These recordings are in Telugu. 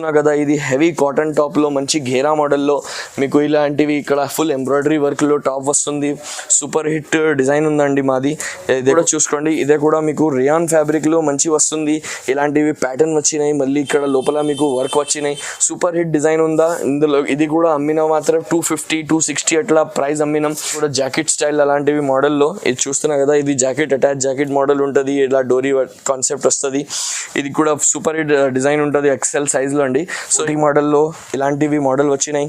కదా ఇది హెవీ కాటన్ టాప్ లో మంచి ఘేరా మోడల్ లో మీకు ఇలాంటివి ఇక్కడ ఫుల్ ఎంబ్రాయిడరీ వర్క్ లో టాప్ వస్తుంది. సూపర్ హిట్ డిజైన్ ఉందండి మాది. ఇది కూడా చూసుకోండి, ఇదే కూడా మీకు రియాన్ ఫ్యాబ్రిక్ లో మంచి వస్తుంది. ఇలాంటివి ప్యాటర్న్ వచ్చినాయి, మళ్ళీ ఇక్కడ లోపల మీకు వర్క్ వచ్చినాయి. సూపర్ హిట్ డిజైన్ ఉందా ఇందులో. ఇది కూడా అమ్మిన మాత్రం 250 260 అట్లా ప్రైస్ అమ్మినాం. కూడా జాకెట్ స్టైల్ అలాంటివి మోడల్లో ఇది చూస్తున్నా కదా, ఇది జాకెట్ అటాచ్ జాకెట్ మోడల్ ఉంటుంది. ఇలా డోరీ కాన్సెప్ట్ వస్తుంది. ఇది కూడా సూపర్ హిట్ డిజైన్ ఉంటుంది ఎక్సెల్ సైజ్ లో అండి. సో ఈ మోడల్లో ఇలాంటివి మోడల్ వచ్చినాయి.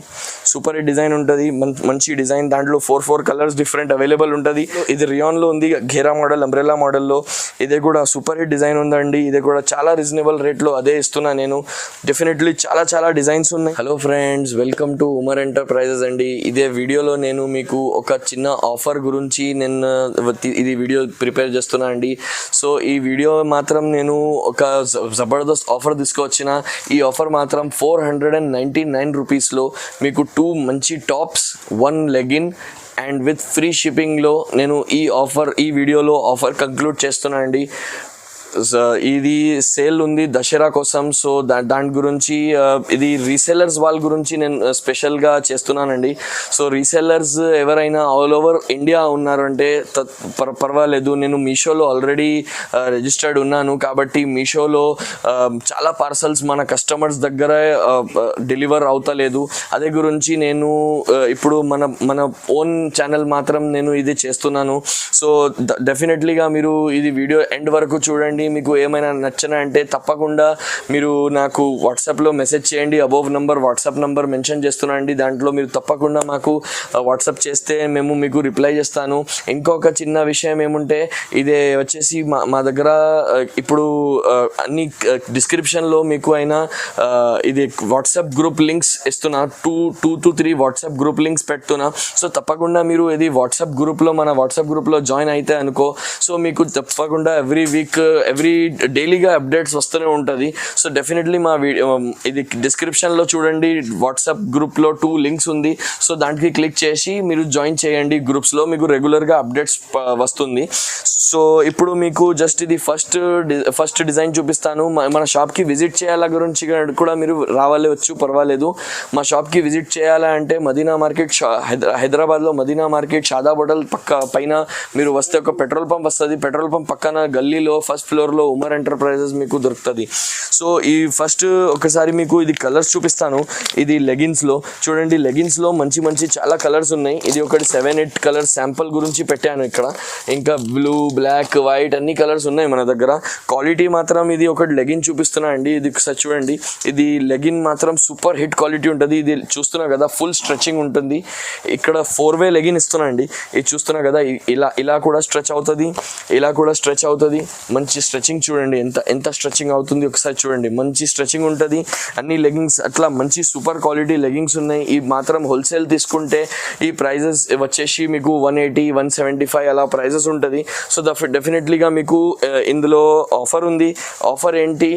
సూపర్ హిట్ డిజైన్ ఉంటుంది, మంచి డిజైన్. దాంట్లో 4 కలర్స్ డిఫరెంట్ అవైలబుల్ ఉంటుంది. ఇది రియాన్ లో ఉంది, ఘేరా మోడల్ అంబ్రెల్లా మోడల్లో. ఇదే కూడా సూపర్ హిట్ డిజైన్ ఉందండి. ఇది కూడా చాలా రీజనబుల్ రేట్ లో అదే ఇస్తున్నా నేను. డెఫినెట్లీ చాలా డిజైన్స్ ఉన్నాయి. Hello friends, welcome to Umar enterprises అండి. ఇదే వీడియోలో నేను మీకు ఒక చిన్న ఆఫర్ గురించి ఇది వీడియో ప్రిపేర్ చేస్తున్నా అండి. సో ఈ వీడియో మాత్రం నేను ఒక జబర్దస్త్ ఆఫర్ తీసుకొచ్చిన. ఈ ఆఫర్ మాత్రం 499 రూపీస్లో మీకు 2 మంచి tops, 1 legging and with free షిప్పింగ్లో నేను ఈ వీడియోలో ఆఫర్ కంక్లూడ్ చేస్తున్నా అండి. ఇది సేల్ ఉంది దసరా కోసం. సో దాని గురించి ఇది రీసెల్లర్స్ వాళ్ళ గురించి నేను స్పెషల్గా చేస్తున్నానండి. సో రీసెల్లర్స్ ఎవరైనా ఆల్ ఓవర్ ఇండియా ఉన్నారంటే పర్వాలేదు. నేను మీషోలో ఆల్రెడీ రిజిస్టర్డ్ ఉన్నాను కాబట్టి మీషోలో చాలా పార్సల్స్ మన కస్టమర్స్ దగ్గర డెలివర్ అవుతలేదు. అదే గురించి నేను ఇప్పుడు మన ఓన్ ఛానల్ మాత్రం నేను ఇది చేస్తున్నాను. సో డెఫినెట్లీగా మీరు ఇది వీడియో ఎండ్ వరకు చూడండి. మీకు ఏమైనా నచ్చనా అంటే తప్పకుండా మీరు నాకు వాట్సాప్లో మెసేజ్ చేయండి. Above number WhatsApp number mention చేస్తున్నా అండి. దాంట్లో మీరు తప్పకుండా మాకు వాట్సాప్ చేస్తే మేము మీకు రిప్లై చేస్తాను. ఇంకొక చిన్న విషయం ఏముంటే, ఇదే వచ్చేసి మా దగ్గర ఇప్పుడు అన్ని డిస్క్రిప్షన్లో మీకు అయినా ఇది వాట్సాప్ గ్రూప్ లింక్స్ ఇస్తున్నా. 2 to 3 వాట్సాప్ గ్రూప్ లింక్స్ పెడుతున్నా. సో తప్పకుండా మీరు ఇది మన వాట్సాప్ గ్రూప్లో జాయిన్ అయితే అనుకో, సో మీకు తప్పకుండా ఎవ్రీ డైలీగా అప్డేట్స్ వస్తూనే ఉంటుంది. సో డెఫినెట్లీ మా ఇది డిస్క్రిప్షన్లో చూడండి, వాట్సాప్ గ్రూప్లో 2 లింక్స్ ఉంది. సో దానికి క్లిక్ చేసి మీరు జాయిన్ చేయండి గ్రూప్స్లో, మీకు రెగ్యులర్గా అప్డేట్స్ వస్తుంది. సో ఇప్పుడు మీకు జస్ట్ ఇది ఫస్ట్ డిజైన్ చూపిస్తాను. మన షాప్కి విజిట్ చేయాల గురించి కూడా మీరు వచ్చు, పర్వాలేదు. మా షాప్కి విజిట్ చేయాలా అంటే మదీనా మార్కెట్, హైదరాబాద్లో మదీనా మార్కెట్ షాదాబ్ హోటల్ పైన మీరు వస్తే ఒక పెట్రోల్ పంప్ వస్తుంది. పెట్రోల్ పంప్ పక్కన గల్లీలో ఫస్ట్ ఫ్లోర్లో ఉమర్ ఎంటర్ప్రైజెస్ మీకు దొరుకుతుంది. సో ఈ ఫస్ట్ ఒకసారి మీకు ఇది కలర్స్ చూపిస్తాను. ఇది లెగిన్స్లో చూడండి. లెగిన్స్లో మంచి చాలా కలర్స్ ఉన్నాయి. ఇది ఒకటి 7-8 కలర్స్ శాంపుల్ గురించి పెట్టాను ఇక్కడ. ఇంకా బ్లూ, బ్లాక్, వైట్ అన్ని కలర్స్ ఉన్నాయి మన దగ్గర. క్వాలిటీ మాత్రం ఇది ఒకటి లెగిన్ చూపిస్తున్నా అండి. ఇది ఒకసారి చూడండి. ఇది లెగిన్ మాత్రం సూపర్ హిట్ క్వాలిటీ ఉంటుంది. ఇది చూస్తున్నా కదా, ఫుల్ స్ట్రెచింగ్ ఉంటుంది. ఇక్కడ 4-way లెగిన్ ఇస్తున్నా అండి. ఇది చూస్తున్నా కదా, ఇలా కూడా స్ట్రెచ్ అవుతుంది, ఇలా కూడా స్ట్రెచ్ అవుతుంది. మంచి స్ట్రెచింగ్ చూడండి, ఎంత స్ట్రెచింగ్ అవుతుంది ఒకసారి చూడండి. మంచి స్ట్రెచింగ్ ఉంటుంది. అన్ని లెగిన్స్ అట్లా మంచి సూపర్ క్వాలిటీ లెగిన్స్ ఉన్నాయి. ఈ మాత్రం హోల్సేల్ తీసుకుంటే ఈ ప్రైజెస్ వచ్చేసి మీకు 180 175 అలా ప్రైజెస్ ఉంటుంది. సో డెఫినెట్లీగా మీకు ఇందులో ఆఫర్ ఉంది. ఆఫర్ ఏంటి,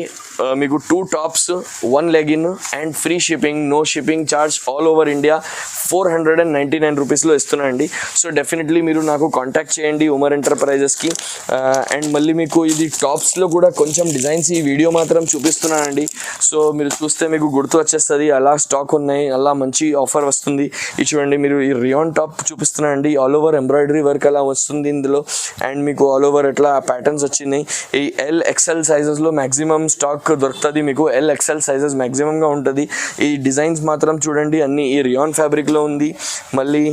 మీకు 2 tops, 1 legging and free shipping, no shipping charge all over India 499 రూపీస్లో ఇస్తున్నా అండి. సో డెఫినెట్లీ మీరు నాకు కాంటాక్ట్ చేయండి ఉమర్ ఎంటర్ప్రైజెస్కి. అండ్ మళ్ళీ మీకు ఇది టాప్స్లో కూడా కొంచెం డిజైన్స్ ఈ వీడియో మాత్రం చూపిస్తున్నానండి. సో మీరు చూస్తే మీకు గుర్తు వచ్చేస్తుంది, అలా స్టాక్ ఉన్నాయి, అలా మంచి ఆఫర్ వస్తుంది. ఇది చూడండి, మీరు ఈ రియాన్ టాప్ చూపిస్తున్నానండి. ఆల్ ఓవర్ ఎంబ్రాయిడరీ వర్క్ అలా వస్తుంది ఇందులో. అండ్ మీకు ఆల్ ఓవర్ ఎట్లా ప్యాటర్న్స్ వచ్చినాయి. ఈ XL సైజెస్లో మ్యాక్సిమం స్టాక్ దొరుకుతుంది మీకు. XL సైజెస్ మ్యాక్సిమంగా ఉంటుంది. ఈ డిజైన్స్ మాత్రం చూడండి, అన్ని ఈ రియాన్ ఫ్యాబ్రిక్లో ఉంది. మళ్ళీ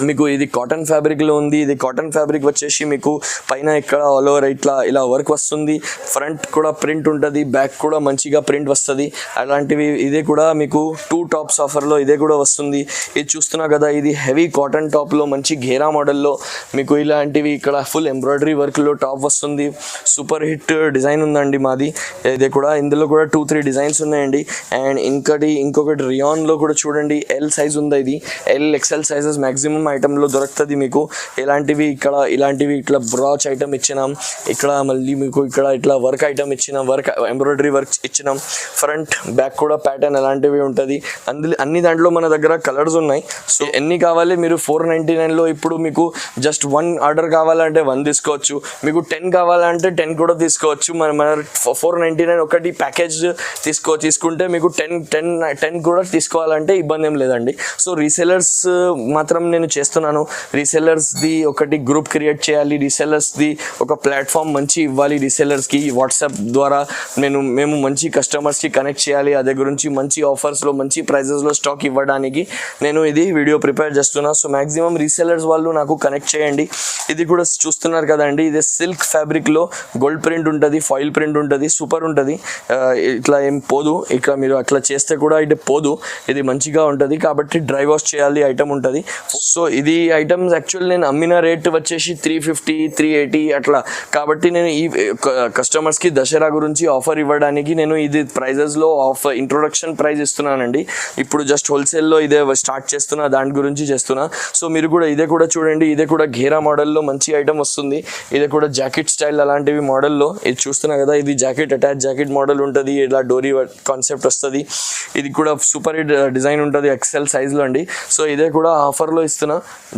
మీకు ఇది కాటన్ ఫ్యాబ్రిక్లో ఉంది. ఇది కాటన్ ఫ్యాబ్రిక్ వచ్చేసి మీకు పైన ఇక్కడ ఆల్ ఓవర్ ఇలా వర్క్ వస్తుంది. ఫ్రంట్ కూడా ప్రింట్ ఉంటుంది, బ్యాక్ కూడా మంచిగా ప్రింట్ వస్తుంది. అలాంటివి ఇదే కూడా మీకు 2 టాప్స్ ఆఫర్లో ఇదే కూడా వస్తుంది. ఇది చూస్తున్నా కదా, ఇది హెవీ కాటన్ టాప్లో మంచి ఘేరా మోడల్లో మీకు ఇలాంటివి ఇక్కడ ఫుల్ ఎంబ్రాయిడరీ వర్క్లో టాప్ వస్తుంది. సూపర్ హిట్ డిజైన్ ఉందండి మాది. ఇదే కూడా ఇందులో కూడా 2-3 డిజైన్స్ ఉన్నాయండి. అండ్ ఇంకొకటి రియాన్లో కూడా చూడండి, L సైజ్ ఉంది. ఇది XL సైజెస్ మ్యాక్సిమం ఐటెంలో దొరుకుతుంది మీకు. ఎలాంటివి ఇక్కడ ఇలాంటివి ఇట్లా బ్రాచ్ ఐటమ్ ఇచ్చినాం, ఇక్కడ మళ్ళీ మీకు ఇక్కడ ఇట్లా వర్క్ ఐటమ్ ఇచ్చినాం, వర్క్ ఎంబ్రాయిడరీ వర్క్ ఇచ్చినాం, ఫ్రంట్ బ్యాక్ కూడా ప్యాటర్న్ అలాంటివి ఉంటుంది. అన్ని దాంట్లో మన దగ్గర కలర్స్ ఉన్నాయి. సో ఎన్ని కావాలి మీరు 499లో ఇప్పుడు మీకు జస్ట్ 1 ఆర్డర్ కావాలంటే 1 తీసుకోవచ్చు, మీకు 10 కావాలంటే 10 కూడా తీసుకోవచ్చు. మన 499 ఒకటి ప్యాకేజ్ తీసుకుంటే మీకు 10 కూడా తీసుకోవాలంటే ఇబ్బంది ఏం లేదండి. సో రీసెలర్స్ మాత్రం నేను చేస్తున్నాను. రీసెలర్స్ది ఒకటి గ్రూప్ క్రియేట్ చేయాలి, రీసెలర్స్ది ఒక ప్లాట్ఫామ్ మంచి ఇవ్వాలి, రీసెలర్స్కి వాట్సాప్ ద్వారా మేము మంచి కస్టమర్స్కి కనెక్ట్ చేయాలి. అదే గురించి మంచి ఆఫర్స్లో మంచి ప్రైజెస్లో స్టాక్ ఇవ్వడానికి నేను ఇది వీడియో ప్రిపేర్ చేస్తున్నా. సో మ్యాక్సిమం రీసెలర్స్ వాళ్ళు నాకు కనెక్ట్ చేయండి. ఇది కూడా చూస్తున్నారు కదండి, ఇది సిల్క్ ఫ్యాబ్రిక్లో గోల్డ్ ప్రింట్ ఉంటుంది, ఫాయిల్ ప్రింట్ ఉంటుంది, సూపర్ ఉంటుంది. ఇట్లా ఏం పోదు, ఇక్కడ మీరు అట్లా చేస్తే కూడా ఇది పోదు, ఇది మంచిగా ఉంటుంది. కాబట్టి డ్రై వాష్ చేయాలి ఐటమ్ ఉంటుంది. సో ఇది ఐటమ్స్ యాక్చువల్ నేను అమ్మిన రేట్ వచ్చేసి 350 380 అట్లా. కాబట్టి నేను ఈ కస్టమర్స్కి దసరా గురించి ఆఫర్ ఇవ్వడానికి నేను ఇది ప్రైజెస్లో ఆఫర్ ఇంట్రొడక్షన్ ప్రైజ్ ఇస్తున్నానండి. ఇప్పుడు జస్ట్ హోల్సేల్లో ఇదే స్టార్ట్ చేస్తున్నా, దాని గురించి చేస్తున్నా. సో మీరు కూడా ఇదే కూడా చూడండి, ఇదే కూడా ఘేరా మోడల్లో మంచి ఐటమ్ వస్తుంది. ఇదే కూడా జాకెట్ స్టైల్ అలాంటివి మోడల్లో ఇది చూస్తున్నా కదా, ఇది జాకెట్ అటాచ్ జాకెట్ మోడల్ ఉంటుంది, ఇలా డోరీ కాన్సెప్ట్ వస్తుంది. ఇది కూడా సూపర్ హిట్ డిజైన్ ఉంటుంది, ఎక్సెల్ సైజ్లో అండి. సో ఇదే కూడా ఆఫర్లో ఇస్తున్నా,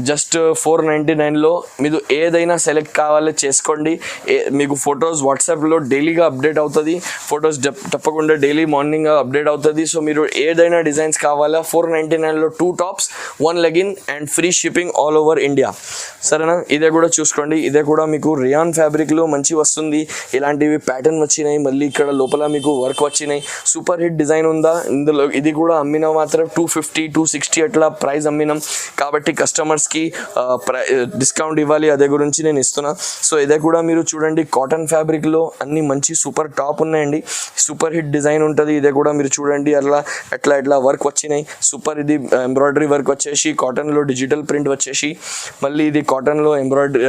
జస్ట్ 499లో మీరు ఏదైనా సెలెక్ట్ కావాలో చేసుకోండి. మీకు ఫొటోస్ వాట్సాప్లో డైలీగా అప్డేట్ అవుతుంది, ఫొటోస్ తప్పకుండా డైలీ మార్నింగ్ అప్డేట్ అవుతుంది. సో మీరు ఏదైనా డిజైన్స్ కావాలా 499లో 2 tops 1 legging and free shipping all over India. సరేనా, ఇదే కూడా చూసుకోండి. ఇదే కూడా మీకు రియాన్ ఫ్యాబ్రిక్లో మంచి వస్తుంది, ఇలాంటివి ప్యాటర్న్ వచ్చినాయి, మళ్ళీ ఇక్కడ లోపల మీకు వర్క్ వచ్చినాయి, సూపర్ హిట్ డిజైన్ ఉందా ఇందులో. ఇది కూడా అమ్మినా మాత్రం 250 260 అట్లా ప్రైస్ అమ్మినాం. కాబట్టి కస్టమర్స్కి డిస్కౌంట్ ఇవ్వాలి, అదే గురించి నేను ఇస్తున్నా. సో ఇదే కూడా మీరు చూడండి, కాటన్ ఫ్యాబ్రిక్లో అన్ని మంచి సూపర్ టాప్ ఉన్నాయండి, సూపర్ హిట్ డిజైన్ ఉంటుంది. ఇదే కూడా మీరు చూడండి, అట్లా వర్క్ వచ్చినాయి సూపర్. ఇది ఎంబ్రాయిడరీ వర్క్ వచ్చేసి కాటన్లో డిజిటల్ ప్రింట్ వచ్చేసి, మళ్ళీ ఇది కాటన్లో ఎంబ్రాయిడరీ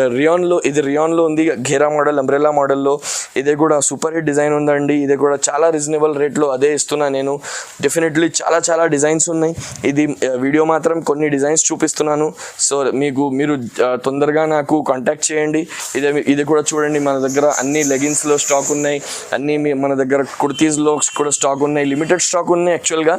రియాన్లో ఉంది, ఘేరా మోడల్ అంబ్రెల్లా మోడల్లో. ఇదే కూడా సూపర్ హిట్ డిజైన్ ఉందండి. ఇదే కూడా చాలా రీజనబుల్ రేట్లో అదే ఇస్తున్నా నేను. డెఫినెట్లీ చాలా డిజైన్స్ ఉన్నాయి. ఇది వీడియో మాత్రం కొన్ని డిజైన్స్ చూపిస్తున్నాను. సో మీరు తొందరగా నాకు కాంటాక్ట్ చేయండి. ఇది కూడా చూడండి, మన దగ్గర అన్ని లెగిన్స్లో స్టాక్ ఉన్నాయి, అన్ని మన దగ్గర కుర్తీస్లో కూడా స్టాక్ ఉన్నాయి, లిమిటెడ్ స్టాక్ ఉన్నాయి యాక్చువల్గా.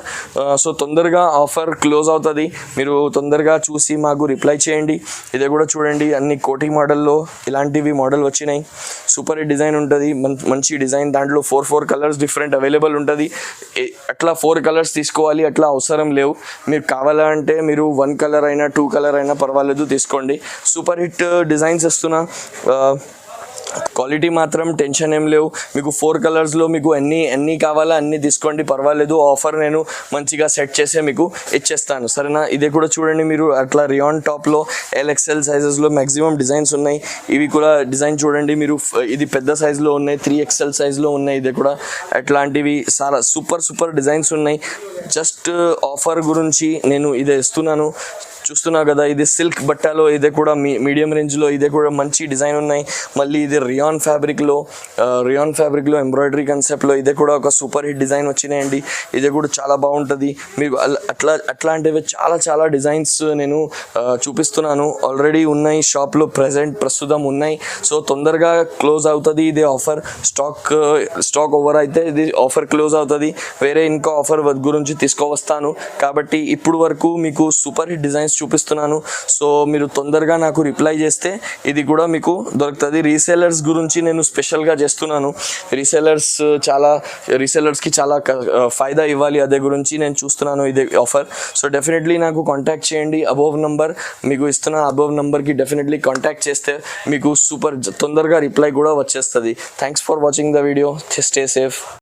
సో తొందరగా ఆఫర్ క్లోజ్ అవుతుంది, మీరు తొందరగా చూసి మాకు రిప్లై చేయండి. ఇదే కూడా చూడండి, అన్ని కోటి మోడల్లో ఇలాంటివి మోడల్ వచ్చినాయి, సూపర్ హిట్ డిజైన్ ఉంటుంది, మంచి డిజైన్. దాంట్లో 4 కలర్స్ డిఫరెంట్ అవైలబుల్ ఉంటుంది. అట్లా 4 కలర్స్ తీసుకోవాలి అట్లా అవసరం లేవు, మీరు కావాలంటే మీరు 1 కలర్ అయినా 2 కలర్ అయినా పర్వాలేదు తీసుకోండి. సూపర్ హిట్ డిజైన్స్ ఇస్తున్నా, క్వాలిటీ మాత్రం టెన్షన్ ఏం లేవు. మీకు 4 కలర్స్లో మీకు ఎన్ని కావాలా అన్ని తీసుకోండి, పర్వాలేదు. ఆఫర్ నేను మంచిగా సెట్ చేసే మీకు ఇచ్చేస్తాను, సరేనా. ఇదే కూడా చూడండి, మీరు అట్లా రియాన్ టాప్లో LXL సైజెస్లో మ్యాక్సిమం డిజైన్స్ ఉన్నాయి. ఇవి కూడా డిజైన్ చూడండి మీరు, ఇది పెద్ద సైజులో ఉన్నాయి, 3XL సైజులో ఉన్నాయి. ఇది కూడా అట్లాంటివి చాలా సూపర్ డిజైన్స్ ఉన్నాయి. జస్ట్ ఆఫర్ గురించి నేను ఇదే ఇస్తున్నాను. చూస్తున్నా కదా, ఇది సిల్క్ బట్టాలో, ఇదే కూడా మీడియం రేంజ్లో, ఇదే కూడా మంచి డిజైన్ ఉన్నాయి. మళ్ళీ ఇది రియాన్ ఫ్యాబ్రిక్లో ఎంబ్రాయిడరీ కాన్సెప్ట్లో ఇదే కూడా ఒక సూపర్ హిట్ డిజైన్ వచ్చినాయండి. ఇదే కూడా చాలా బాగుంటుంది. మీకు అట్లాంటివి చాలా డిజైన్స్ నేను చూపిస్తున్నాను, ఆల్రెడీ ఉన్నాయి షాప్లో ప్రస్తుతం ఉన్నాయి. సో తొందరగా క్లోజ్ అవుతుంది ఇది ఆఫర్. స్టాక్ ఓవర్ అయితే ఇది ఆఫర్ క్లోజ్ అవుతుంది. వేరే ఇంకా ఆఫర్ గురించి తీసుకువస్తాను. కాబట్టి ఇప్పుడు వరకు మీకు సూపర్ హిట్ డిజైన్స్ చూపిస్తున్నాను. సో మీరు తొందరగా నాకు రిప్లై చేస్తే ఇది కూడా మీకు దొరుకుతుంది. రీసెలర్స్ గురించి నేను స్పెషల్గా చేస్తున్నాను. రీసెలర్స్కి చాలా ఫైదా ఇవ్వాలి, అదే గురించి నేను చూస్తున్నాను ఇదే ఆఫర్. సో డెఫినెట్లీ నాకు కాంటాక్ట్ చేయండి. అబోవ్ నంబర్ మీకు ఇస్తున్న, అబోవ్ నంబర్కి డెఫినెట్లీ కాంటాక్ట్ చేస్తే మీకు తొందరగా రిప్లై కూడా వచ్చేస్తుంది. Thanks for watching the video. Stay safe.